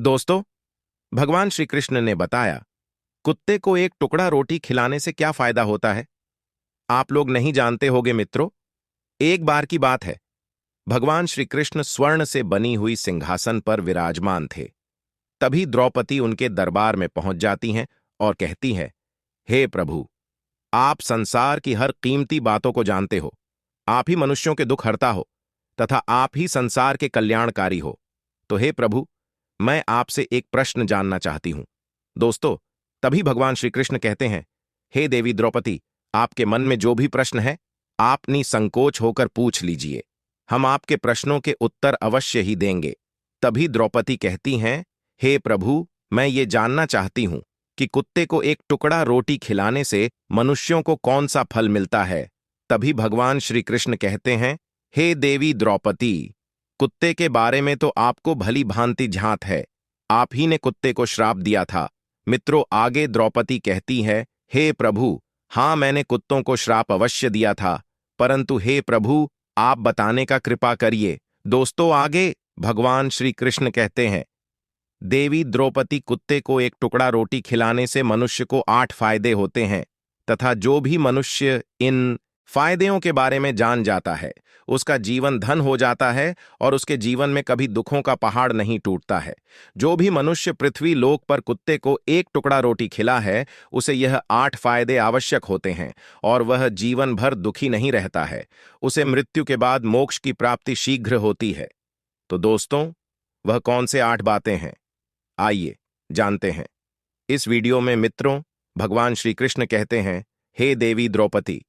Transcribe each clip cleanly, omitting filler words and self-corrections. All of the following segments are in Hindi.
दोस्तों, भगवान श्री कृष्ण ने बताया, कुत्ते को एक टुकड़ा रोटी खिलाने से क्या फायदा होता है। आप लोग नहीं जानते होगे मित्रों। एक बार की बात है, भगवान श्री कृष्ण स्वर्ण से बनी हुई सिंहासन पर विराजमान थे। तभी द्रौपदी उनके दरबार में पहुंच जाती हैं और कहती है, हे प्रभु, आप संसार की हर कीमती बातों को जानते हो। आप ही मनुष्यों के दुख हरता हो तथा आप ही संसार के कल्याणकारी हो। तो हे प्रभु, मैं आपसे एक प्रश्न जानना चाहती हूं। दोस्तों, तभी भगवान श्री कृष्ण कहते हैं, हे देवी द्रौपदी, आपके मन में जो भी प्रश्न है, आप निसंकोच होकर पूछ लीजिए। हम आपके प्रश्नों के उत्तर अवश्य ही देंगे। तभी द्रौपदी कहती हैं, हे प्रभु, मैं ये जानना चाहती हूं कि कुत्ते को एक टुकड़ा रोटी खिलाने से मनुष्यों को कौन सा फल मिलता है। तभी भगवान श्री कृष्ण कहते हैं, हे देवी द्रौपदी, कुत्ते के बारे में तो आपको भली भांति झांत है। आप ही ने कुत्ते को श्राप दिया था। मित्रों, आगे द्रौपदी कहती है, हे प्रभु, हाँ, मैंने कुत्तों को श्राप अवश्य दिया था, परंतु हे प्रभु, आप बताने का कृपा करिए। दोस्तों, आगे भगवान श्री कृष्ण कहते हैं, देवी द्रौपदी, कुत्ते को एक टुकड़ा रोटी खिलाने से मनुष्य को 8 फायदे होते हैं तथा जो भी मनुष्य इन फायदों के बारे में जान जाता है, उसका जीवन धन हो जाता है और उसके जीवन में कभी दुखों का पहाड़ नहीं टूटता है। जो भी मनुष्य पृथ्वी लोक पर कुत्ते को एक टुकड़ा रोटी खिला है, उसे यह 8 फायदे आवश्यक होते हैं और वह जीवन भर दुखी नहीं रहता है। उसे मृत्यु के बाद मोक्ष की प्राप्ति शीघ्र होती है। तो दोस्तों, वह कौन से 8 बातें हैं, आइए जानते हैं। इस वीडियो में मित्रों, भगवान श्री कृष्ण कहते हैं, हे देवी द्रौपदी,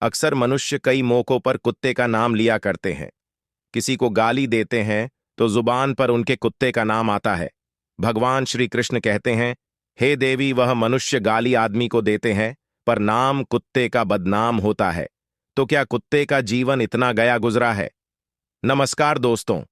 अक्सर मनुष्य कई मौकों पर कुत्ते का नाम लिया करते हैं। किसी को गाली देते हैं तो जुबान पर उनके कुत्ते का नाम आता है। भगवान श्री कृष्ण कहते हैं, हे देवी, वह मनुष्य गाली आदमी को देते हैं पर नाम कुत्ते का बदनाम होता है। तो क्या कुत्ते का जीवन इतना गया गुजरा है? नमस्कार दोस्तों,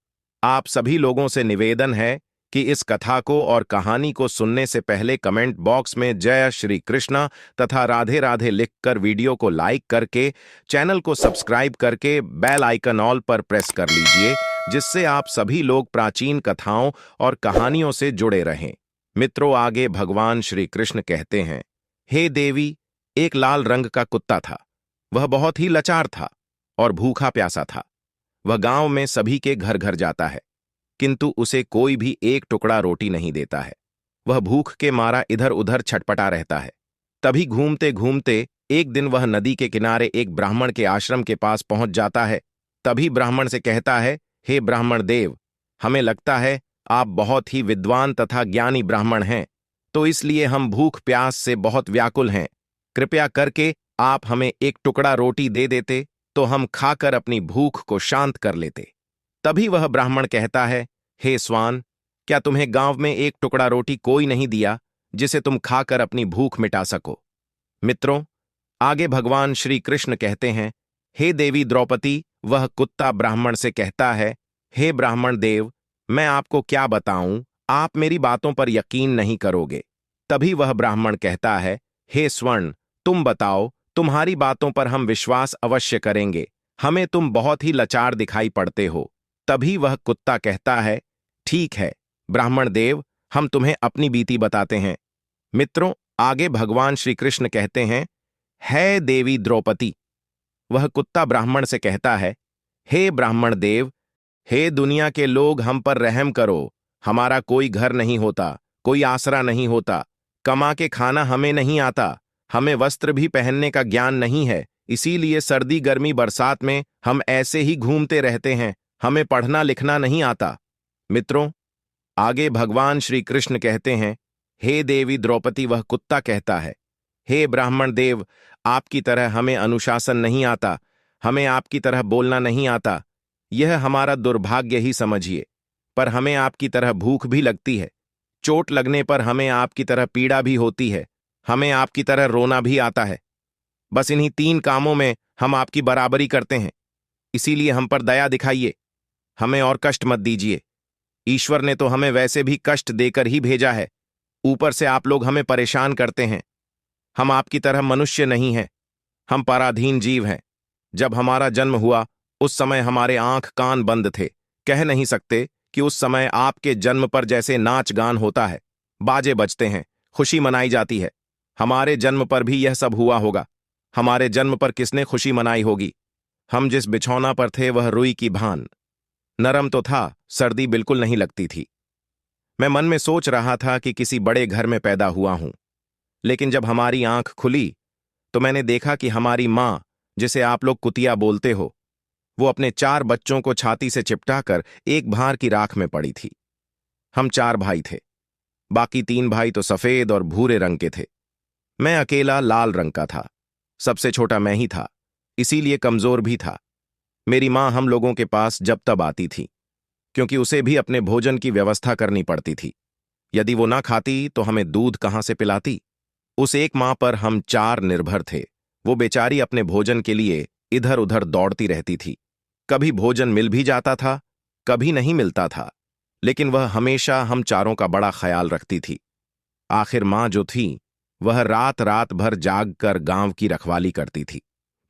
आप सभी लोगों से निवेदन है कि इस कथा को और कहानी को सुनने से पहले कमेंट बॉक्स में जय श्री कृष्णा तथा राधे राधे लिखकर वीडियो को लाइक करके चैनल को सब्सक्राइब करके बेल आइकन ऑल पर प्रेस कर लीजिए, जिससे आप सभी लोग प्राचीन कथाओं और कहानियों से जुड़े रहें। मित्रों, आगे भगवान श्री कृष्ण कहते हैं, हे देवी, एक लाल रंग का कुत्ता था। वह बहुत ही लाचार था और भूखा प्यासा था। वह गांव में सभी के घर घर जाता है, किंतु उसे कोई भी एक टुकड़ा रोटी नहीं देता है। वह भूख के मारा इधर उधर छटपटा रहता है। तभी घूमते घूमते एक दिन वह नदी के किनारे एक ब्राह्मण के आश्रम के पास पहुंच जाता है। तभी ब्राह्मण से कहता है, हे ब्राह्मण देव, हमें लगता है आप बहुत ही विद्वान तथा ज्ञानी ब्राह्मण हैं, तो इसलिए हम भूख प्यास से बहुत व्याकुल हैं। कृपया करके आप हमें एक टुकड़ा रोटी दे देते तो हम खाकर अपनी भूख को शांत कर लेते। तभी वह ब्राह्मण कहता है, हे स्वान, क्या तुम्हें गांव में एक टुकड़ा रोटी कोई नहीं दिया जिसे तुम खाकर अपनी भूख मिटा सको? मित्रों, आगे भगवान श्री कृष्ण कहते हैं, हे देवी द्रौपदी, वह कुत्ता ब्राह्मण से कहता है, हे ब्राह्मण देव, मैं आपको क्या बताऊं, आप मेरी बातों पर यकीन नहीं करोगे। तभी वह ब्राह्मण कहता है, हे स्वर्ण, तुम बताओ, तुम्हारी बातों पर हम विश्वास अवश्य करेंगे। हमें तुम बहुत ही लाचार दिखाई पड़ते हो। तभी वह कुत्ता कहता है, ठीक है ब्राह्मण देव, हम तुम्हें अपनी बीती बताते हैं। मित्रों, आगे भगवान श्री कृष्ण कहते हैं, हे देवी द्रौपदी, वह कुत्ता ब्राह्मण से कहता है, हे ब्राह्मण देव, हे दुनिया के लोग, हम पर रहम करो। हमारा कोई घर नहीं होता, कोई आसरा नहीं होता, कमा के खाना हमें नहीं आता, हमें वस्त्र भी पहनने का ज्ञान नहीं है, इसीलिए सर्दी गर्मी बरसात में हम ऐसे ही घूमते रहते हैं, हमें पढ़ना लिखना नहीं आता। मित्रों, आगे भगवान श्री कृष्ण कहते हैं, हे देवी द्रौपदी, वह कुत्ता कहता है, हे ब्राह्मण देव, आपकी तरह हमें अनुशासन नहीं आता, हमें आपकी तरह बोलना नहीं आता, यह हमारा दुर्भाग्य ही समझिए। पर हमें आपकी तरह भूख भी लगती है, चोट लगने पर हमें आपकी तरह पीड़ा भी होती है, हमें आपकी तरह रोना भी आता है। बस इन्हीं 3 कामों में हम आपकी बराबरी करते हैं, इसीलिए हम पर दया दिखाइए, हमें और कष्ट मत दीजिए। ईश्वर ने तो हमें वैसे भी कष्ट देकर ही भेजा है, ऊपर से आप लोग हमें परेशान करते हैं। हम आपकी तरह मनुष्य नहीं हैं, हम पराधीन जीव हैं। जब हमारा जन्म हुआ उस समय हमारे आंख कान बंद थे, कह नहीं सकते कि उस समय आपके जन्म पर जैसे नाच गान होता है, बाजे बजते हैं, खुशी मनाई जाती है, हमारे जन्म पर भी यह सब हुआ होगा। हमारे जन्म पर किसने खुशी मनाई होगी? हम जिस बिछौना पर थे वह रुई की भान नरम तो था, सर्दी बिल्कुल नहीं लगती थी। मैं मन में सोच रहा था कि किसी बड़े घर में पैदा हुआ हूं, लेकिन जब हमारी आंख खुली तो मैंने देखा कि हमारी मां, जिसे आप लोग कुतिया बोलते हो, वो अपने 4 बच्चों को छाती से चिपटाकर एक भार की राख में पड़ी थी। हम 4 भाई थे, बाकी 3 भाई तो सफेद और भूरे रंग के थे। मैं अकेला लाल रंग का था। सबसे छोटा मैं ही था, इसीलिए कमजोर भी था। मेरी मां हम लोगों के पास जब तब आती थी, क्योंकि उसे भी अपने भोजन की व्यवस्था करनी पड़ती थी। यदि वो ना खाती तो हमें दूध कहां से पिलाती? उस एक मां पर हम 4 निर्भर थे। वो बेचारी अपने भोजन के लिए इधर उधर दौड़ती रहती थी। कभी भोजन मिल भी जाता था, कभी नहीं मिलता था, लेकिन वह हमेशा हम चारों का बड़ा ख्याल रखती थी। आखिर मां जो थी, वह रात रात भर जाग कर गांव की रखवाली करती थी।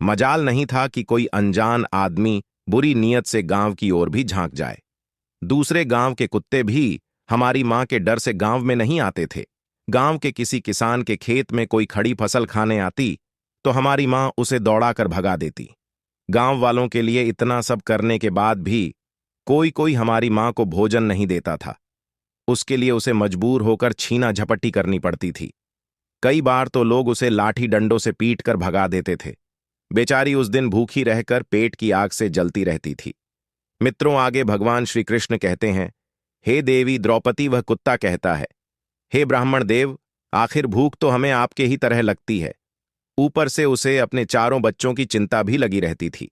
मजाल नहीं था कि कोई अनजान आदमी बुरी नीयत से गांव की ओर भी झांक जाए। दूसरे गांव के कुत्ते भी हमारी मां के डर से गांव में नहीं आते थे। गांव के किसी किसान के खेत में कोई खड़ी फसल खाने आती तो हमारी मां उसे दौड़ाकर भगा देती। गांव वालों के लिए इतना सब करने के बाद भी कोई कोई हमारी मां को भोजन नहीं देता था। उसके लिए उसे मजबूर होकर छीना झपट्टी करनी पड़ती थी। कई बार तो लोग उसे लाठी डंडों से पीट कर भगा देते थे। बेचारी उस दिन भूखी रहकर पेट की आग से जलती रहती थी। मित्रों, आगे भगवान श्री कृष्ण कहते हैं, हे देवी द्रौपदी, वह कुत्ता कहता है, हे ब्राह्मण देव, आखिर भूख तो हमें आपके ही तरह लगती है। ऊपर से उसे अपने 4 बच्चों की चिंता भी लगी रहती थी।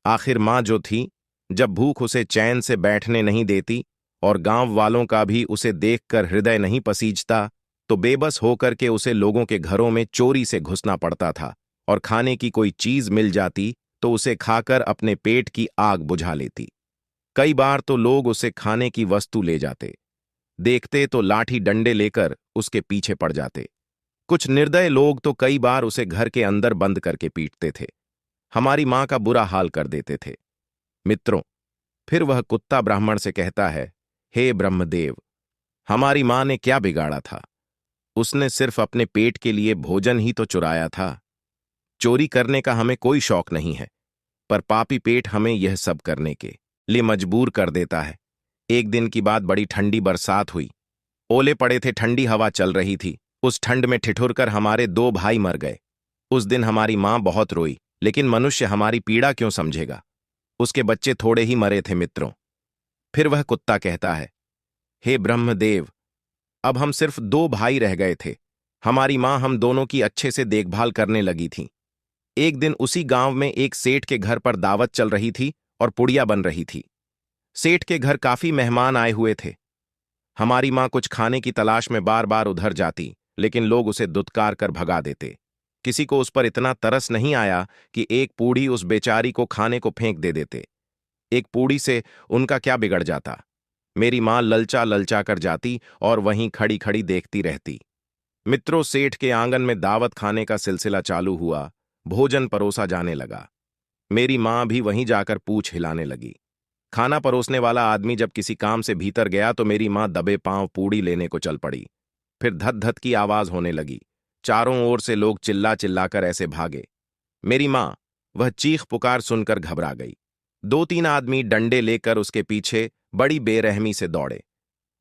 आखिर मां जो थी, जब भूख उसे चैन से बैठने नहीं देती और गांव वालों का भी उसे देखकर हृदय नहीं पसीजता, तो बेबस होकर के उसे लोगों के घरों में चोरी से घुसना पड़ता था, और खाने की कोई चीज मिल जाती तो उसे खाकर अपने पेट की आग बुझा लेती। कई बार तो लोग उसे खाने की वस्तु ले जाते, देखते तो लाठी डंडे लेकर उसके पीछे पड़ जाते। कुछ निर्दय लोग तो कई बार उसे घर के अंदर बंद करके पीटते थे, हमारी मां का बुरा हाल कर देते थे। मित्रों, फिर वह कुत्ता ब्राह्मण से कहता है, हे ब्रह्मदेव, हमारी मां ने क्या बिगाड़ा था? उसने सिर्फ अपने पेट के लिए भोजन ही तो चुराया था। चोरी करने का हमें कोई शौक नहीं है, पर पापी पेट हमें यह सब करने के लिए मजबूर कर देता है। एक दिन की बात, बड़ी ठंडी बरसात हुई, ओले पड़े थे, ठंडी हवा चल रही थी। उस ठंड में ठिठुरकर हमारे 2 भाई मर गए। उस दिन हमारी मां बहुत रोई, लेकिन मनुष्य हमारी पीड़ा क्यों समझेगा? उसके बच्चे थोड़े ही मरे थे। मित्रों, फिर वह कुत्ता कहता है, हे ब्रह्मदेव, अब हम सिर्फ 2 भाई रह गए थे। हमारी मां हम दोनों की अच्छे से देखभाल करने लगी थी। एक दिन उसी गांव में एक सेठ के घर पर दावत चल रही थी और पुड़िया बन रही थी। सेठ के घर काफी मेहमान आए हुए थे। हमारी मां कुछ खाने की तलाश में बार बार उधर जाती, लेकिन लोग उसे दुत्कार कर भगा देते। किसी को उस पर इतना तरस नहीं आया कि एक पूड़ी उस बेचारी को खाने को फेंक दे देते। एक पूड़ी से उनका क्या बिगड़ जाता? मेरी मां ललचा ललचा कर जाती और वहीं खड़ी खड़ी देखती रहती। मित्रों, सेठ के आंगन में दावत खाने का सिलसिला चालू हुआ। भोजन परोसा जाने लगा। मेरी मां भी वहीं जाकर पूंछ हिलाने लगी। खाना परोसने वाला आदमी जब किसी काम से भीतर गया तो मेरी मां दबे पांव पूड़ी लेने को चल पड़ी। फिर धत धत की आवाज होने लगी। चारों ओर से लोग चिल्ला चिल्लाकर ऐसे भागे। मेरी मां वह चीख पुकार सुनकर घबरा गई। 2-3 आदमी डंडे लेकर उसके पीछे बड़ी बेरहमी से दौड़े।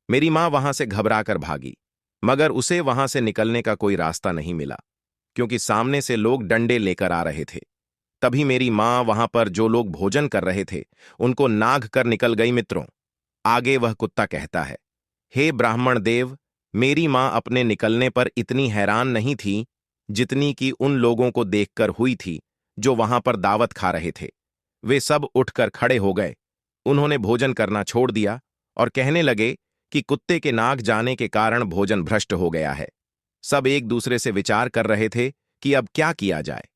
मेरी मां वहां से घबराकर भागी, मगर उसे वहां से निकलने का कोई रास्ता नहीं मिला, क्योंकि सामने से लोग डंडे लेकर आ रहे थे। तभी मेरी मां वहां पर जो लोग भोजन कर रहे थे उनको नाग कर निकल गई। मित्रों, आगे वह कुत्ता कहता है, हे ब्राह्मण देव, मेरी मां अपने निकलने पर इतनी हैरान नहीं थी जितनी कि उन लोगों को देखकर हुई थी जो वहां पर दावत खा रहे थे। वे सब उठकर खड़े हो गए। उन्होंने भोजन करना छोड़ दिया और कहने लगे कि कुत्ते के नाक जाने के कारण भोजन भ्रष्ट हो गया है। सब एक दूसरे से विचार कर रहे थे कि अब क्या किया जाए।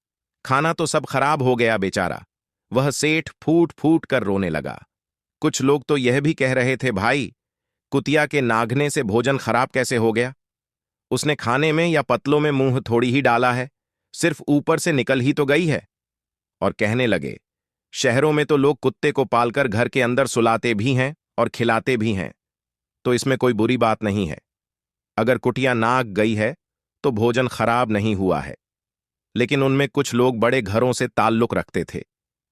खाना तो सब खराब हो गया बेचारा। वह सेठ फूट फूट कर रोने लगा। कुछ लोग तो यह भी कह रहे थे, भाई, कुतिया के नागने से भोजन खराब कैसे हो गया? उसने खाने में या पतलों में मुंह थोड़ी ही डाला है, सिर्फ ऊपर से निकल ही तो गई है। और कहने लगे, शहरों में तो लोग कुत्ते को पालकर घर के अंदर सुलाते भी हैं और खिलाते भी हैं, तो इसमें कोई बुरी बात नहीं है। अगर कुटिया नाक गई है तो भोजन खराब नहीं हुआ है। लेकिन उनमें कुछ लोग बड़े घरों से ताल्लुक रखते थे।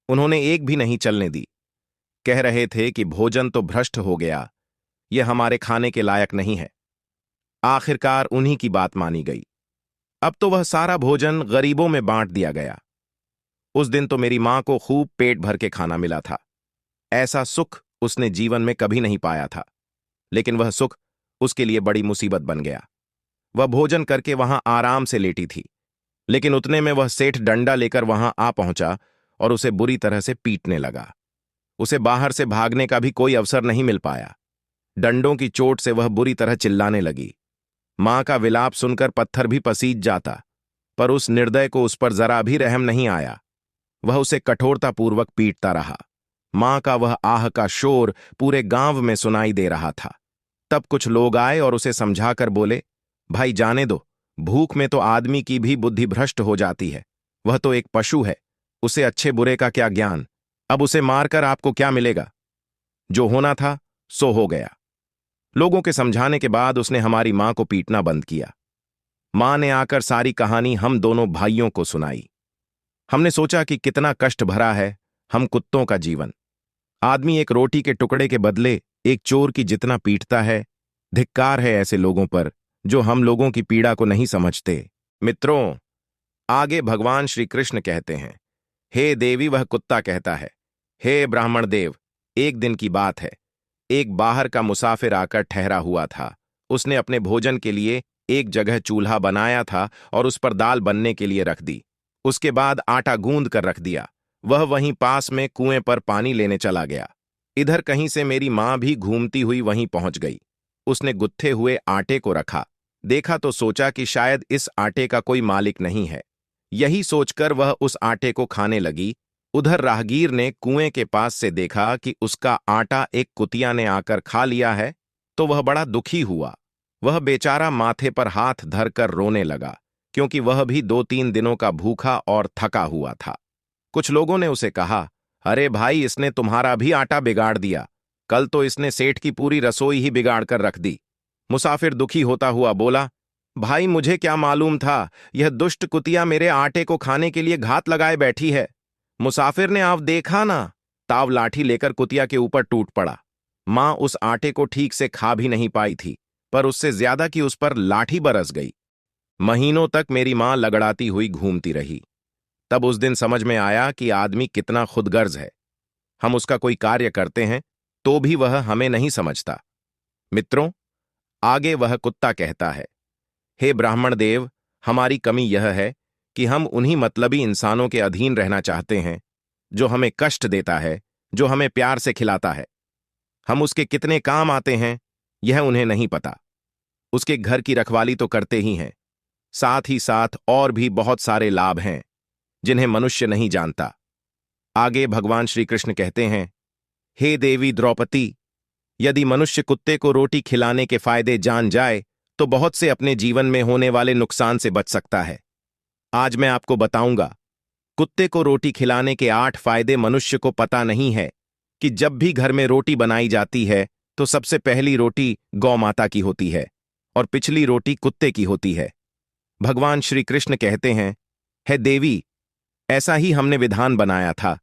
उन्होंने एक भी नहीं चलने दी। कह रहे थे कि भोजन तो भ्रष्ट हो गया, यह हमारे खाने के लायक नहीं है। आखिरकार उन्हीं की बात मानी गई। अब तो वह सारा भोजन गरीबों में बांट दिया गया। उस दिन तो मेरी मां को खूब पेट भर के खाना मिला था। ऐसा सुख उसने जीवन में कभी नहीं पाया था। लेकिन वह सुख उसके लिए बड़ी मुसीबत बन गया। वह भोजन करके वहां आराम से लेटी थी, लेकिन उतने में वह सेठ डंडा लेकर वहां आ पहुंचा और उसे बुरी तरह से पीटने लगा। उसे बाहर से भागने का भी कोई अवसर नहीं मिल पाया। डंडों की चोट से वह बुरी तरह चिल्लाने लगी। मां का विलाप सुनकर पत्थर भी पसीज जाता, पर उस निर्दय को उस पर जरा भी रहम नहीं आया। वह उसे कठोरतापूर्वक पीटता रहा। मां का वह आह का शोर पूरे गांव में सुनाई दे रहा था। तब कुछ लोग आए और उसे समझाकर बोले, भाई जाने दो, भूख में तो आदमी की भी बुद्धि भ्रष्ट हो जाती है। वह तो एक पशु है, उसे अच्छे बुरे का क्या ज्ञान। अब उसे मारकर आपको क्या मिलेगा? जो होना था सो हो गया। लोगों के समझाने के बाद उसने हमारी मां को पीटना बंद किया। मां ने आकर सारी कहानी हम दोनों भाइयों को सुनाई। हमने सोचा कि कितना कष्ट भरा है हम कुत्तों का जीवन। आदमी एक रोटी के टुकड़े के बदले एक चोर की जितना पीटता है। धिक्कार है ऐसे लोगों पर जो हम लोगों की पीड़ा को नहीं समझते। मित्रों, आगे भगवान श्री कृष्ण कहते हैं, हे देवी, वह कुत्ता कहता है, हे ब्राह्मण देव, एक दिन की बात है। एक बाहर का मुसाफिर आकर ठहरा हुआ था। उसने अपने भोजन के लिए एक जगह चूल्हा बनाया था और उस पर दाल बनने के लिए रख दी। उसके बाद आटा गूंद कर रख दिया। वह वहीं पास में कुएं पर पानी लेने चला गया। इधर कहीं से मेरी मां भी घूमती हुई वहीं पहुंच गई। उसने गुत्थे हुए आटे को रखा, देखा तो सोचा कि शायद इस आटे का कोई मालिक नहीं है। यही सोचकर वह उस आटे को खाने लगी। उधर राहगीर ने कुएं के पास से देखा कि उसका आटा एक कुतिया ने आकर खा लिया है, तो वह बड़ा दुखी हुआ। वह बेचारा माथे पर हाथ धरकर रोने लगा, क्योंकि वह भी 2-3 दिनों का भूखा और थका हुआ था। कुछ लोगों ने उसे कहा, अरे भाई, इसने तुम्हारा भी आटा बिगाड़ दिया। कल तो इसने सेठ की पूरी रसोई ही बिगाड़ कर रख दी। मुसाफिर दुखी होता हुआ बोला, भाई मुझे क्या मालूम था, यह दुष्ट कुतिया मेरे आटे को खाने के लिए घात लगाए बैठी है। मुसाफिर ने आप देखा ना, ताव लाठी लेकर कुतिया के ऊपर टूट पड़ा। मां उस आटे को ठीक से खा भी नहीं पाई थी, पर उससे ज्यादा कि उस पर लाठी बरस गई। महीनों तक मेरी मां लगड़ाती हुई घूमती रही। तब उस दिन समझ में आया कि आदमी कितना खुदगर्ज है। हम उसका कोई कार्य करते हैं तो भी वह हमें नहीं समझता। मित्रों, आगे वह कुत्ता कहता है, हे ब्राह्मण देव, हमारी कमी यह है कि हम उन्हीं मतलबी इंसानों के अधीन रहना चाहते हैं जो हमें कष्ट देता है, जो हमें प्यार से खिलाता है। हम उसके कितने काम आते हैं यह उन्हें नहीं पता। उसके घर की रखवाली तो करते ही हैं, साथ ही साथ और भी बहुत सारे लाभ हैं जिन्हें मनुष्य नहीं जानता। आगे भगवान श्री कृष्ण कहते हैं, हे देवी द्रौपदी, यदि मनुष्य कुत्ते को रोटी खिलाने के फायदे जान जाए तो बहुत से अपने जीवन में होने वाले नुकसान से बच सकता है। आज मैं आपको बताऊंगा। कुत्ते को रोटी खिलाने के 8 फायदे मनुष्य को पता नहीं है कि जब भी घर में रोटी बनाई जाती है तो सबसे पहली रोटी गौ माता की होती है और पिछली रोटी कुत्ते की होती है। भगवान श्री कृष्ण कहते हैं, हे देवी, ऐसा ही हमने विधान बनाया था,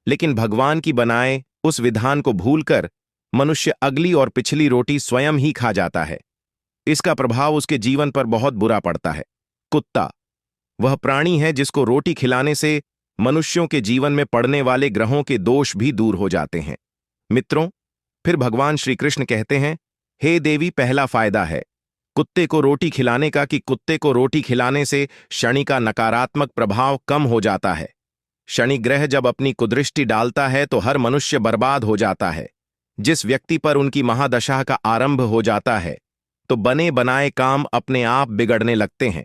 लेकिन भगवान की बनाए उस विधान को भूलकर मनुष्य अगली और पिछली रोटी स्वयं ही खा जाता है। इसका प्रभाव उसके जीवन पर बहुत बुरा पड़ता है। कुत्ता वह प्राणी है जिसको रोटी खिलाने से मनुष्यों के जीवन में पड़ने वाले ग्रहों के दोष भी दूर हो जाते हैं। मित्रों, फिर भगवान श्री कृष्ण कहते हैं, हे देवी, पहला फायदा है कुत्ते को रोटी खिलाने का कि कुत्ते को रोटी खिलाने से शनि का नकारात्मक प्रभाव कम हो जाता है। शनि ग्रह जब अपनी कुदृष्टि डालता है तो हर मनुष्य बर्बाद हो जाता है। जिस व्यक्ति पर उनकी महादशा का आरंभ हो जाता है तो बने बनाए काम अपने आप बिगड़ने लगते हैं।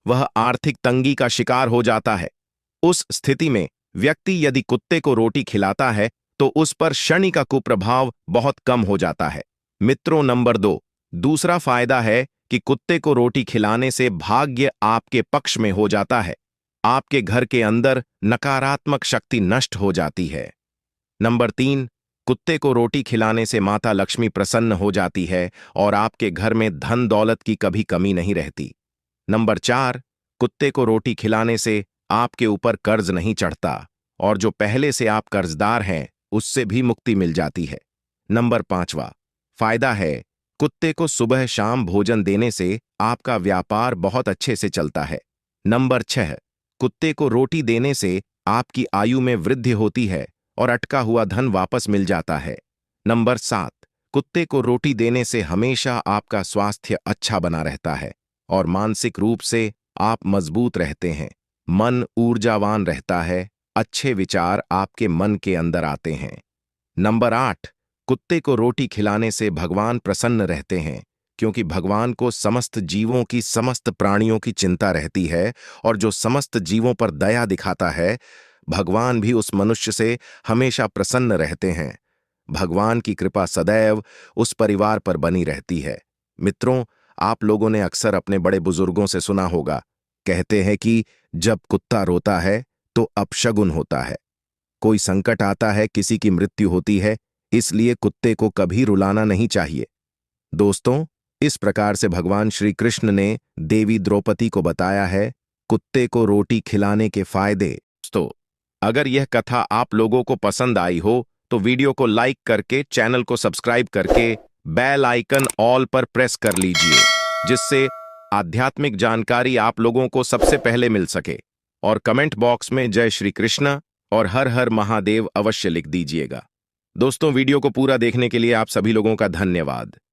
वह आर्थिक तंगी का शिकार हो जाता है। उस स्थिति में व्यक्ति यदि कुत्ते को रोटी खिलाता है तो उस पर शनि का कुप्रभाव बहुत कम हो जाता है। मित्रों, नंबर 2, दूसरा फायदा है कि कुत्ते को रोटी खिलाने से भाग्य आपके पक्ष में हो जाता है। आपके घर के अंदर नकारात्मक शक्ति नष्ट हो जाती है। नंबर 3, कुत्ते को रोटी खिलाने से माता लक्ष्मी प्रसन्न हो जाती है और आपके घर में धन दौलत की कभी कमी नहीं रहती। नंबर 4, कुत्ते को रोटी खिलाने से आपके ऊपर कर्ज नहीं चढ़ता और जो पहले से आप कर्जदार हैं उससे भी मुक्ति मिल जाती है। नंबर 5वां फायदा है, कुत्ते को सुबह शाम भोजन देने से आपका व्यापार बहुत अच्छे से चलता है। नंबर 6, कुत्ते को रोटी देने से आपकी आयु में वृद्धि होती है और अटका हुआ धन वापस मिल जाता है। नंबर 7, कुत्ते को रोटी देने से हमेशा आपका स्वास्थ्य अच्छा बना रहता है और मानसिक रूप से आप मजबूत रहते हैं। मन ऊर्जावान रहता है, अच्छे विचार आपके मन के अंदर आते हैं। नंबर 8, कुत्ते को रोटी खिलाने से भगवान प्रसन्न रहते हैं क्योंकि भगवान को समस्त जीवों की समस्त प्राणियों की चिंता रहती है और जो समस्त जीवों पर दया दिखाता है भगवान भी उस मनुष्य से हमेशा प्रसन्न रहते हैं। भगवान की कृपा सदैव उस परिवार पर बनी रहती है। मित्रों, आप लोगों ने अक्सर अपने बड़े बुजुर्गों से सुना होगा, कहते हैं कि जब कुत्ता रोता है तो अपशगुन होता है। कोई संकट आता है, किसी की मृत्यु होती है, इसलिए कुत्ते को कभी रुलाना नहीं चाहिए। दोस्तों, इस प्रकार से भगवान श्री कृष्ण ने देवी द्रौपदी को बताया है कुत्ते को रोटी खिलाने के फायदे। दोस्तों, अगर यह कथा आप लोगों को पसंद आई हो तो वीडियो को लाइक करके, चैनल को सब्सक्राइब करके बेल आइकन ऑल पर प्रेस कर लीजिए, जिससे आध्यात्मिक जानकारी आप लोगों को सबसे पहले मिल सके। और कमेंट बॉक्स में जय श्री कृष्ण और हर हर महादेव अवश्य लिख दीजिएगा। दोस्तों, वीडियो को पूरा देखने के लिए आप सभी लोगों का धन्यवाद।